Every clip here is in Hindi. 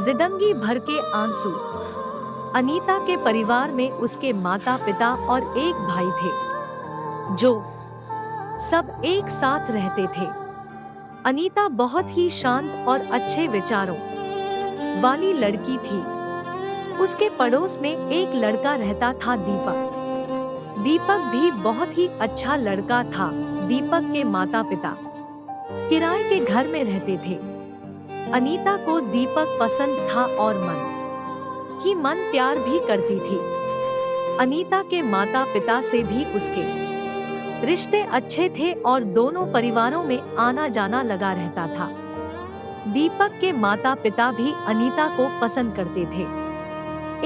जिंदगी भर के आंसू। अनीता के परिवार में उसके माता पिता और एक भाई थे, जो सब एक साथ रहते थे। अनीता बहुत ही शांत और अच्छे विचारों वाली लड़की थी। उसके पड़ोस में एक लड़का रहता था, दीपक। दीपक भी बहुत ही अच्छा लड़का था। दीपक के माता पिता किराए के घर में रहते थे। अनीता को दीपक पसंद था और मन प्यार भी करती थी। अनीता के माता पिता से भी उसके रिश्ते अच्छे थे और दोनों परिवारों में आना जाना लगा रहता था। दीपक के माता पिता भी अनीता को पसंद करते थे।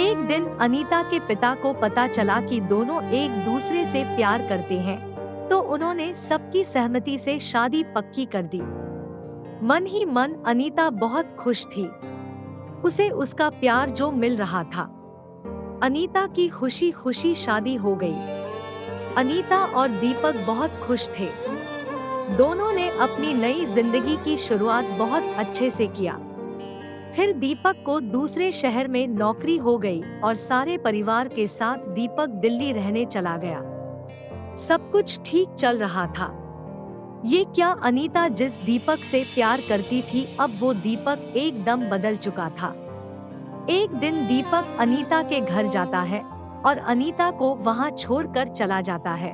एक दिन अनीता के पिता को पता चला कि दोनों एक दूसरे से प्यार करते हैं, तो उन्होंने सबकी सहमति से शादी पक्की कर दी। मन ही मन अनीता बहुत खुश थी। उसे उसका प्यार जो मिल रहा था। अनीता की खुशी खुशी शादी हो गई। अनीता और दीपक बहुत खुश थे। दोनों ने अपनी नई जिंदगी की शुरुआत बहुत अच्छे से किया। फिर दीपक को दूसरे शहर में नौकरी हो गई और सारे परिवार के साथ दीपक दिल्ली रहने चला गया। सब कुछ ठीक चल रहा था। ये क्या, अनीता जिस दीपक से प्यार करती थी, अब वो दीपक एकदम बदल चुका था। एक दिन दीपक अनीता के घर जाता है और अनीता को वहां छोड़कर चला जाता है।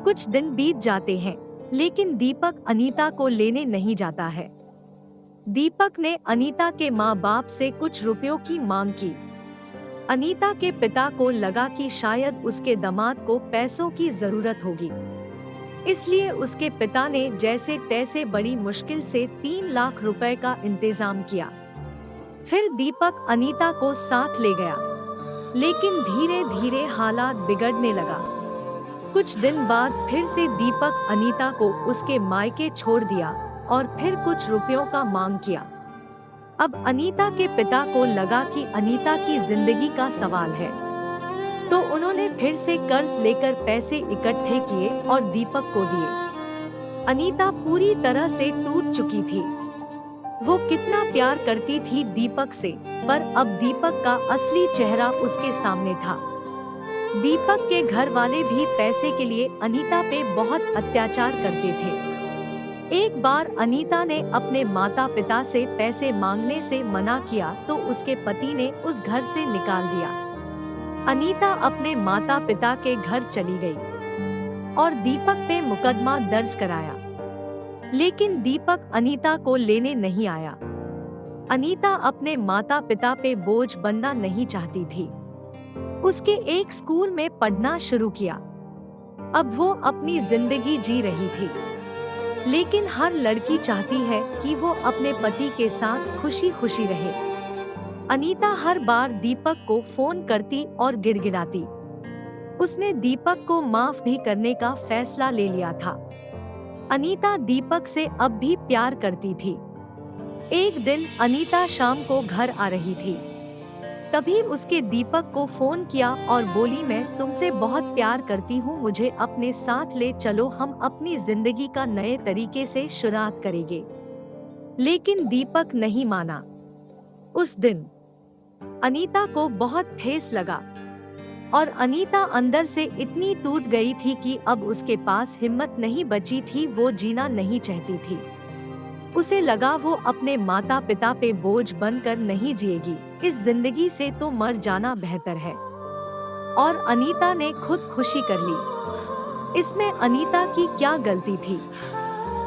कुछ दिन बीत जाते हैं, लेकिन दीपक अनीता को लेने नहीं जाता है। दीपक ने अनीता के माँ बाप से कुछ रुपयों की मांग की। अनीता के पिता को लगा कि शायद उसके दामाद को पैसों की जरूरत होगी, इसलिए उसके पिता ने जैसे तैसे बड़ी मुश्किल से 3 लाख रुपए का इंतजाम किया। फिर दीपक अनीता को साथ ले गया, लेकिन धीरे धीरे हालात बिगड़ने लगा। कुछ दिन बाद फिर से दीपक अनीता को उसके मायके छोड़ दिया और फिर कुछ रुपयों का मांग किया। अब अनीता के पिता को लगा कि अनीता की जिंदगी का सवाल है, तो उन्होंने फिर से कर्ज लेकर पैसे इकट्ठे किए और दीपक को दिए। अनीता पूरी तरह से टूट चुकी थी। वो कितना प्यार करती थी दीपक से, पर अब दीपक का असली चेहरा उसके सामने था। दीपक के घर वाले भी पैसे के लिए अनीता पे बहुत अत्याचार करते थे। एक बार अनीता ने अपने माता पिता से पैसे मांगने से मना किया, तो उसके पति ने उस घर से निकाल दिया। अनीता अपने माता पिता के घर चली गई और दीपक पे मुकदमा दर्ज कराया, लेकिन दीपक अनीता को लेने नहीं आया। अनीता अपने माता पिता पे बोझ बनना नहीं चाहती थी। उसके एक स्कूल में पढ़ना शुरू किया। अब वो अपनी जिंदगी जी रही थी, लेकिन हर लड़की चाहती है कि वो अपने पति के साथ खुशी खुशी रहे। अनीता हर बार दीपक को फोन करती और गिड़गिड़ाती। उसने दीपक को माफ भी करने का फैसला ले लिया था। अनीता दीपक से अब भी प्यार करती थी। एक दिन अनीता शाम को घर आ रही थी, तभी उसके दीपक को फोन किया और बोली, मैं तुमसे बहुत प्यार करती हूँ, मुझे अपने साथ ले चलो, हम अपनी जिंदगी का नए तरीके से शुरुआत करेंगे। लेकिन दीपक नहीं माना। उस दिन अनीता को बहुत ठेस लगा और अनीता अंदर से इतनी टूट गई थी कि अब उसके पास हिम्मत नहीं बची थी। वो जीना नहीं चाहती थी। उसे लगा वो अपने माता पिता पे बोझ बनकर नहीं जिएगी, इस जिंदगी से तो मर जाना बेहतर है। और अनीता ने खुदकुशी कर ली। इसमें अनीता की क्या गलती थी?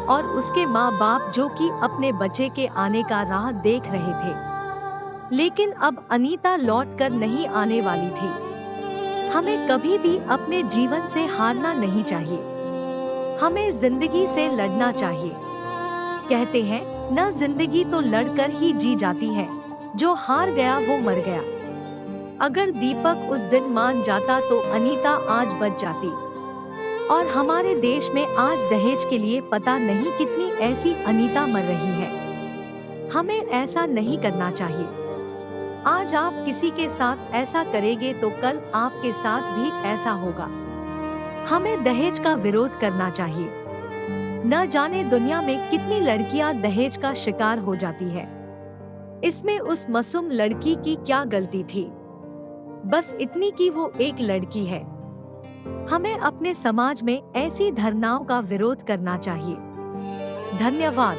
और उसके माँ बाप जो कि अपने बच्चे के आने का राह देख रहे थे। लेकिन अब अनीता लौट कर नहीं आने वाली थी। हमें कभी भी अपने जीवन से हारना नहीं चाहिए। हमें जिंदगी से लड़ना चाहिए। कहते हैं न, जिंदगी तो लड़कर ही जी जाती है, जो हार गया वो मर गया। अगर दीपक उस दिन मान जाता तो अनीता आज बच जाती। और हमारे देश में आज दहेज के लिए पता नहीं कितनी ऐसी अनीता मर रही है। हमें ऐसा नहीं करना चाहिए। आज आप किसी के साथ ऐसा करेंगे तो कल आपके साथ भी ऐसा होगा। हमें दहेज का विरोध करना चाहिए। न जाने दुनिया में कितनी लड़कियां दहेज का शिकार हो जाती है। इसमें उस मासूम लड़की की क्या गलती थी? बस इतनी कि वो एक लड़की है। हमें अपने समाज में ऐसी धारणाओं का विरोध करना चाहिए। धन्यवाद।